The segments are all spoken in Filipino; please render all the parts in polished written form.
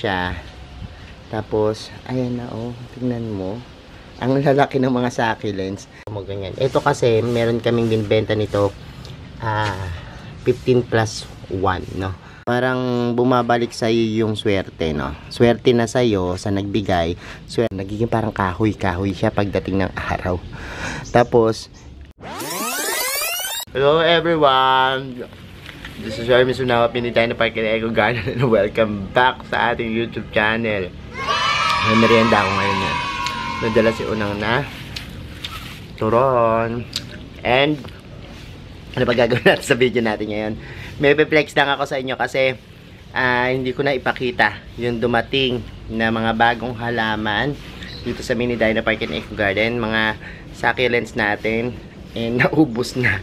siya. Tapos, ayan na oh, tingnan mo. Ang lalaki ng mga succulents. Ganyan. Ito kasi, meron kaming binibenta nito 15 plus 1, no? Parang bumabalik sa iyo yung swerte, no? Swerte na sa iyo sa nagbigay. Swerte, nagiging parang kahoy-kahoy siya pagdating ng araw. Tapos, hello everyone! This is Jeremy Sunawa, Pinitay na Park in Eco Garden, and welcome back sa ating YouTube channel. May merienda ako ngayon yan. Nadala si Unang na turon. And ano pa gagawin natin sa video natin ngayon? May flex lang ako sa inyo kasi hindi ko na ipakita yung dumating na mga bagong halaman dito sa Mini Dino Park and Eco Garden. Mga succulents natin and naubos na.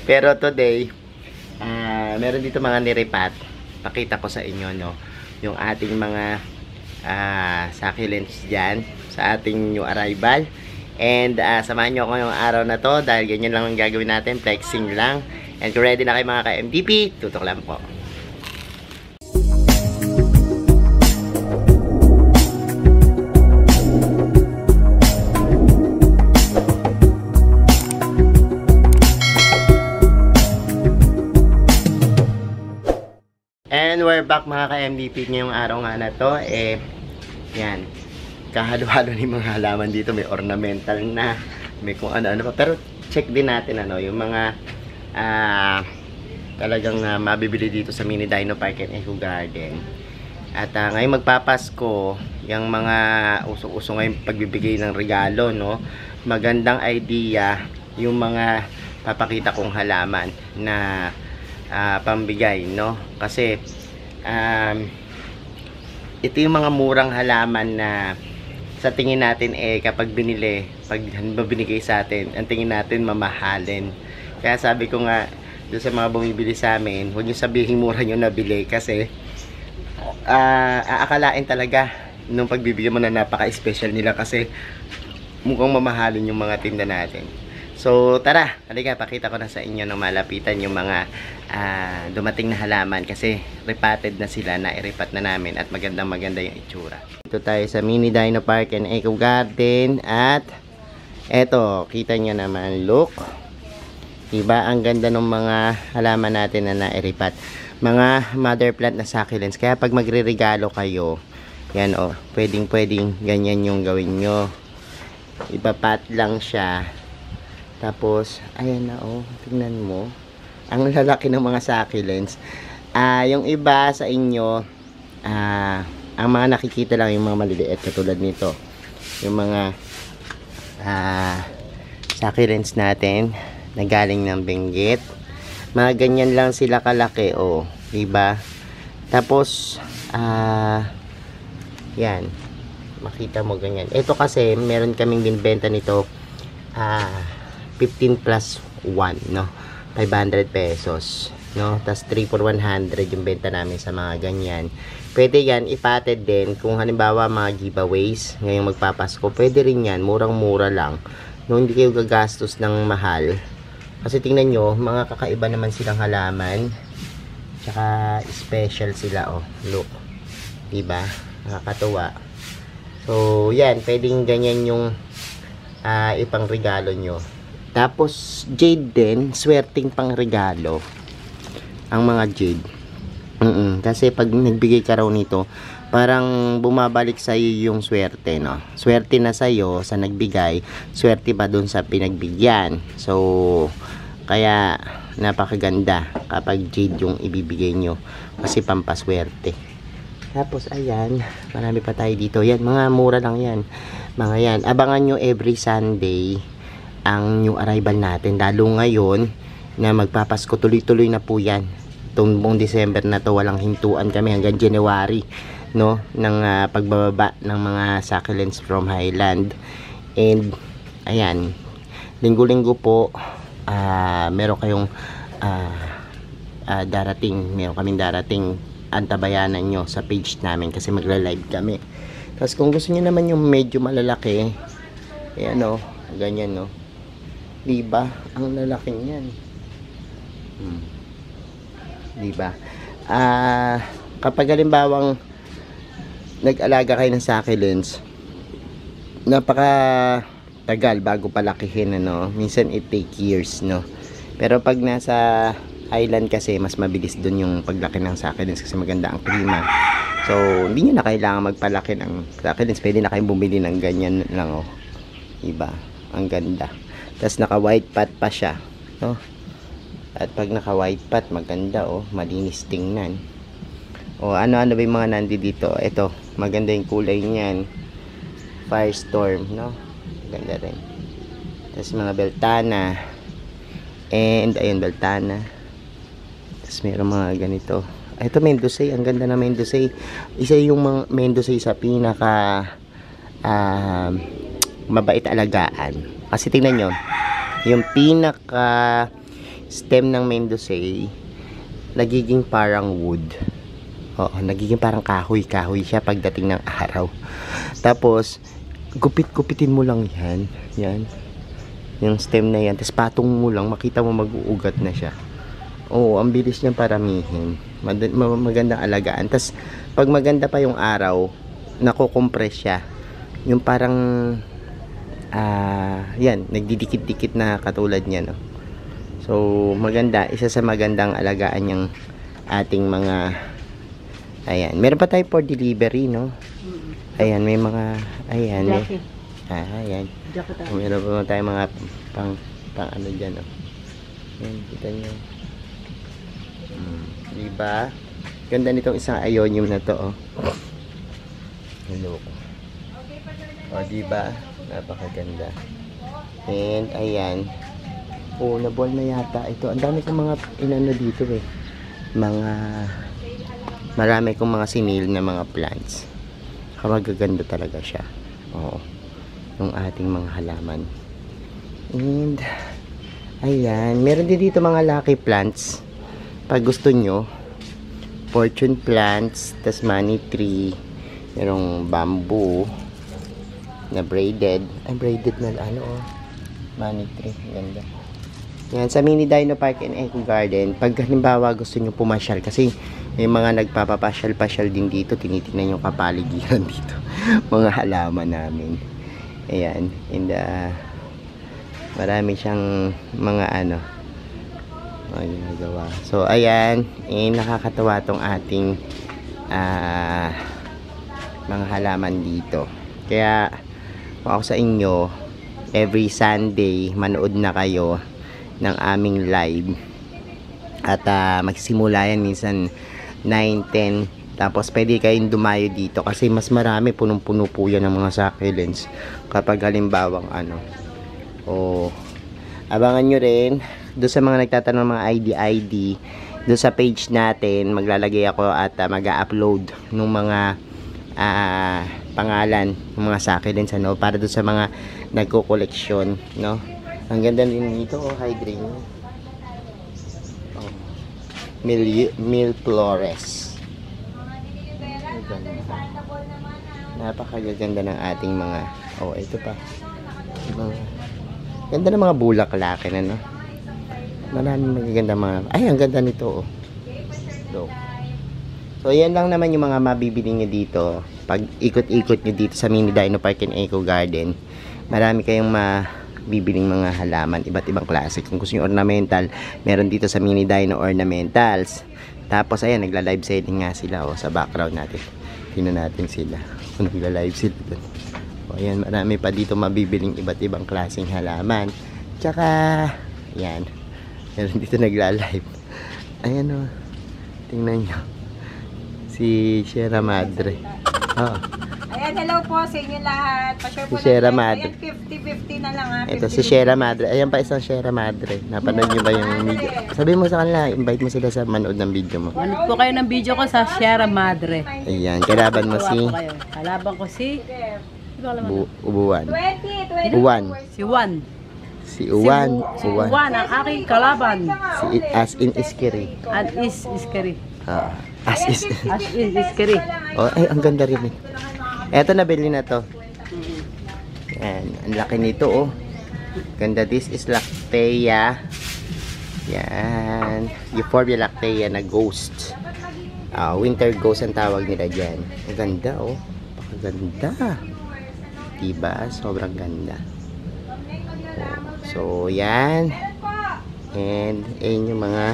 Pero today meron dito mga niripat. Pakita ko sa inyo, no, yung ating mga succulents dyan sa ating new arrival. And samahan nyo ako ngayong araw na to dahil ganyan lang ang gagawin natin, flexing lang. And kung ready na kayo mga ka-MDP, tutok lang po. And we're back mga ka-MDP ngayong araw nga na to. Yan. Kahalo-halo ni mga halaman dito. May ornamental na. May kung ano-ano pa. Pero check din natin yung mga talagang mabibili dito sa Mini Dino Park and Eco Garden. At ngayon magpapasko, yung mga uso-uso ngayon pagbibigay ng regalo, no? Magandang idea yung mga papakita kong halaman na pambigay, no? Kasi ito yung mga murang halaman na sa tingin natin kapag binili, pag binigay sa atin, ang tingin natin mamahalin. Kaya sabi ko nga doon sa mga bumibili sa amin, huwag nyo sabihin mura nyo nabili kasi aakalain talaga nung pagbibigyan mo na napaka-special nila kasi mukhang mamahalin yung mga tinda natin. So tara, halika, pakita ko na sa inyo nang malapitan yung mga dumating na halaman kasi repotted na sila, na-iripat na namin at magandang-maganda yung itsura. Dito tayo sa Mini Dino Park and Eco Garden at eto, kita nyo naman, look. Diba, ang ganda ng mga halaman natin na na-iripat. Mga mother plant na succulents. Kaya pag magre-regalo kayo, yan oh, pwedeng ganyan yung gawin nyo. Ipapat lang siya. Tapos, ayan na oh, tingnan mo. Ang lalaki ng mga succulents. Yung iba sa inyo, ang mga nakikita lang yung mga maliliit katulad nito. Yung mga succulents natin na galing ng Benguet. Mga ganyan lang sila kalaki, oh, diba? Tapos, yan. Makita mo ganyan. Ito kasi, meron kaming binibenta nito 15 plus 1, no? 500 pesos, no? Tas 3 for 100 yung benta namin sa mga ganyan. Pwede yan, ipatid din. Kung halimbawa mga giveaways, ngayong magpapasko, pwede rin yan. Murang-mura lang. No, hindi kayo gagastos ng mahal. Kasi tingnan nyo, mga kakaiba naman silang halaman. Tsaka special sila, oh. Look. Diba? Nakakatuwa. So, yan. Pwedeng ganyan yung ipang regalo nyo. Tapos, jade din, swerting pang regalo. Ang mga jade. Kasi pag nagbigay ka raw nito, parang bumabalik sa iyo yung swerte, no? Swerte na sa iyo sa nagbigay, swerte pa dun sa pinagbigyan. So, kaya napakaganda kapag jade yung ibibigay nyo. Kasi pampaswerte. Tapos, ayan, marami pa tayo dito. Yan, mga mura lang yan. Mga yan. Abangan nyo every Sunday ang new arrival natin, lalo ngayon na magpapasko, tuloy-tuloy na po yan. Itong buong December na to, walang hintuan kami hanggang January, no, ng pagbababa ng mga succulents from Highland. And ayan, linggo-linggo po meron kayong meron kaming darating, antabayanan nyo sa page namin kasi magla-live kami. Tapos kung gusto niyo naman yung medyo malalaki, ayan o, ganyan no. Diba? Ang lalaki niyan. Diba? Kapag halimbawang nag-alaga kayo ng succulents, napaka tagal bago palakihin, ano. Minsan it take years, no. Pero pag nasa island kasi, mas mabilis dun yung paglaki ng succulents kasi maganda ang klima. So, hindi nyo na kailangan magpalaki ng succulents. Pwede na kayong bumili ng ganyan lang, oh. Diba? Ang ganda. Tapos naka white pot pa siya, no. At pag naka white pot, maganda, oh. Malinis tingnan. O ano-ano ba yung mga nandito? Ito, maganda yung kulay niyan. Firestorm, no? Ganda rin. Tapos mga beltana. And ayun, beltana. Tapos meron mga ganito. Ito, Mendocay. Ang ganda na Mendocay. Isa yung mga Mendocay sa pinaka mabait alagaan. Kasi tingnan nyo, yung pinaka stem ng Mendocay nagiging parang wood. Oo, nagiging parang kahoy-kahoy siya pagdating ng araw. Tapos, gupit-gupitin mo lang yan. Yan. Yung stem na yan. Tapos, patong mo lang. Makita mo mag-uugat na siya. Oo, ang bilis niyang paramihin. Magandang alagaan. Tapos, pag maganda pa yung araw, nakukompress siya. Yung parang, yan, nagdidikit-dikit na katulad niya, no? So, maganda. Isa sa magandang alagaan yung ating mga. Ayan, meron pa tayo for delivery, no? Ayan, may mga, ayan, ayan. Meron pa tayo mga pang ano dyan, no? Ayan, kita nyo. Diba? Ganda nitong isang ionium na to, oh. Hello. O, diba? Napakaganda. And, ayan. Oh, naball na yata. Ito, ang dami kong mga inano dito, eh. Marami kong mga sinil na mga plants. Magaganda talaga siya. Oo. Yung ating mga halaman. And, ayan. Meron din dito mga lucky plants. Pag gusto nyo, fortune plants, tas money tree, merong bamboo, na braided. Ay, braided na ano, oh. Money tree. Ganda. Yan, sa Mini Dino Park and Eco Garden, pag halimbawa gusto nyo pumasyal, kasi may mga nagpapapasyal-pasyal din dito, tinitingnan yung kapaligiran dito, mga halaman namin. Ayan, and marami siyang mga ano, ginagawa. So, ayan, nakakatawa tong ating mga halaman dito. Kaya, kung ako sa inyo, every Sunday, manood na kayo ng aming live. At magsimula yan minsan 9-10. Tapos pwede kayong dumayo dito kasi mas marami, punong-puno po yan ng mga succulents. Kapag halimbawang ano. O, abangan nyo rin. Doon sa mga nagtatanong ng mga ID, doon sa page natin, maglalagay ako at mag-upload ng mga pangalan ng mga succulents, ano, para doon sa mga nagko-collection, no? Ang ganda din nito, oh, high green. Oh. Mil Flores. Napakaganda ng ating mga, oh, ito pa. Ganda ng mga bulaklakin, ano? Maraming magaganda mga, ay, ang ganda nito, oh. So, yan lang naman yung mga mabibili nyo dito. Pag ikot-ikot nyo dito sa Mini Dino Park and Eco Garden, marami kayong bibiling mga halaman, iba't ibang klase. Kung gusto nyo ornamental, meron dito sa Mini Dino ornamentals. Tapos ayan, nagla-live selling nga sila, oh, sa background natin. Tingnan natin sila kung nagla-live sila doon. O, ayan, marami pa dito mabibiling iba't ibang klaseng halaman. Tsaka ayan, meron dito nagla-live. Ayan, oh, tingnan nyo si Sierra Madre. Oh. Ayan, hello po sa inyo lahat. Pa-share po Si Sierra Madre. Ayan, 50-50 na lang, ha. Ito si Sierra Madre. Ayan pa isang Sierra Madre. Napanood nyo ba yung video? Sabi mo sa kanila, invite mo sila sa manood ng video mo. Manood po kayo ng video ko sa Sierra Madre. Ayan, kalaban mo si Kalaban ko si Ubuan. 20. Uwan. Si Juan. Si Uwan. Si Juan, ang aking kalaban. Si as in Iskiri. At is iskeri. As is. As is iskeri. Oh, ay, ang ganda rin eh. Eto, nabili na to. Yan, ang laki nito, oh. Ganda, this is Lactea. Yan. Euphorbia Lactea na ghost. Winter ghost ang tawag nila dyan. Ang ganda, oh. Pakaganda. Diba? Sobrang ganda. So, yan. And, ayun yung mga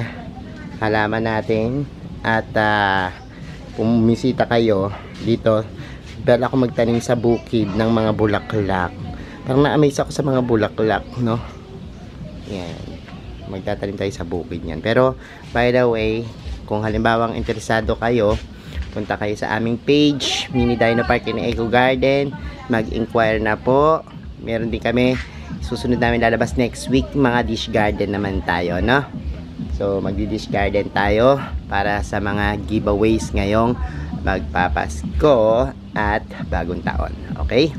halaman natin. At, kung bumisita kayo dito, bala ako magtanim sa bukid ng mga bulaklak. Parang na-amaze ako sa mga bulaklak, no? Yan. Magtatanim tayo sa bukid yan. Pero, by the way, kung halimbawang interesado kayo, punta kayo sa aming page, Mini Dino Park in Eco Garden. Mag-inquire na po. Meron din kami, susunod namin lalabas next week, mga dish garden naman tayo, no? So, magdi-dish garden tayo para sa mga giveaways ngayong magpapasko at bagong taon. Okay?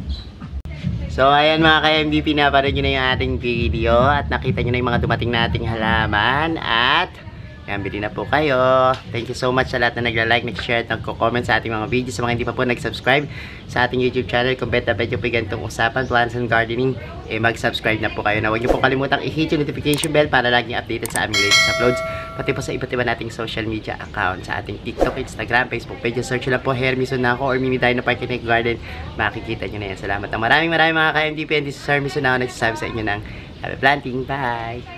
So, ayan mga ka-MVP, napanood nyo na yung ating video at nakita nyo na yung mga dumating nating halaman at yan, bili na po kayo. Thank you so much sa lahat na nagla-like, nag-share at nagko-comment sa ating mga videos. Sa mga hindi pa po nag-subscribe sa ating YouTube channel, kung beta medyo po ganitong usapan, plants and gardening, mag-subscribe na po kayo. Na huwag niyo po kalimutang i-hit yung notification bell para laging updated sa aming latest uploads. Pati po sa iba't iba nating social media account, sa ating TikTok, Instagram, Facebook page. Search lang po Hermes Sunaco or Mini Dino Park in Eco Garden. Makikita nyo na yan. Salamat na maraming mga ka-MVP. And this is Hermes Sunaco nagsasabi sa inyo ng happy planting. Bye!